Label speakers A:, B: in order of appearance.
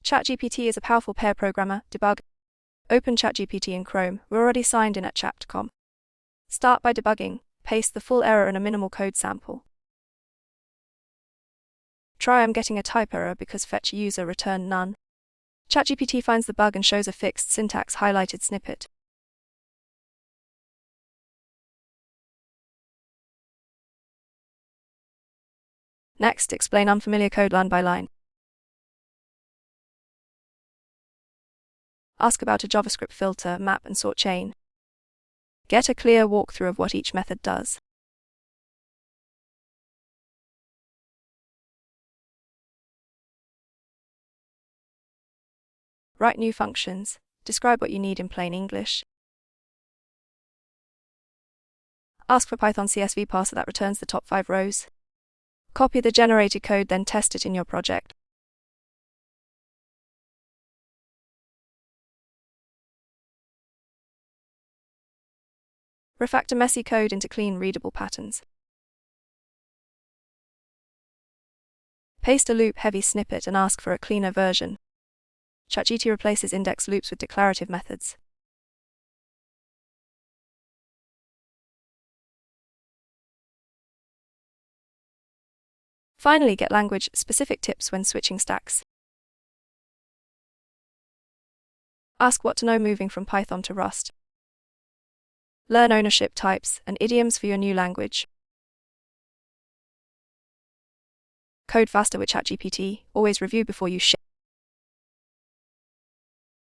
A: ChatGPT is a powerful pair programmer. Debug. Open ChatGPT in Chrome. We're already signed in at chat.com. Start by debugging. Paste the full error in a minimal code sample. Try I'm getting a type error because fetch user returned none. ChatGPT finds the bug and shows a fixed syntax highlighted snippet. Next, explain unfamiliar code line by line. Ask about a JavaScript filter, map, and sort chain. Get a clear walkthrough of what each method does. Write new functions. Describe what you need in plain English. Ask for Python CSV parser that returns the top 5 rows. Copy the generated code, then test it in your project. Refactor messy code into clean, readable patterns. Paste a loop-heavy snippet and ask for a cleaner version. ChatGPT replaces index loops with declarative methods. Finally, get language-specific tips when switching stacks. Ask what to know moving from Python to Rust. Learn ownership types and idioms for your new language. Code faster with ChatGPT. Always review before you ship.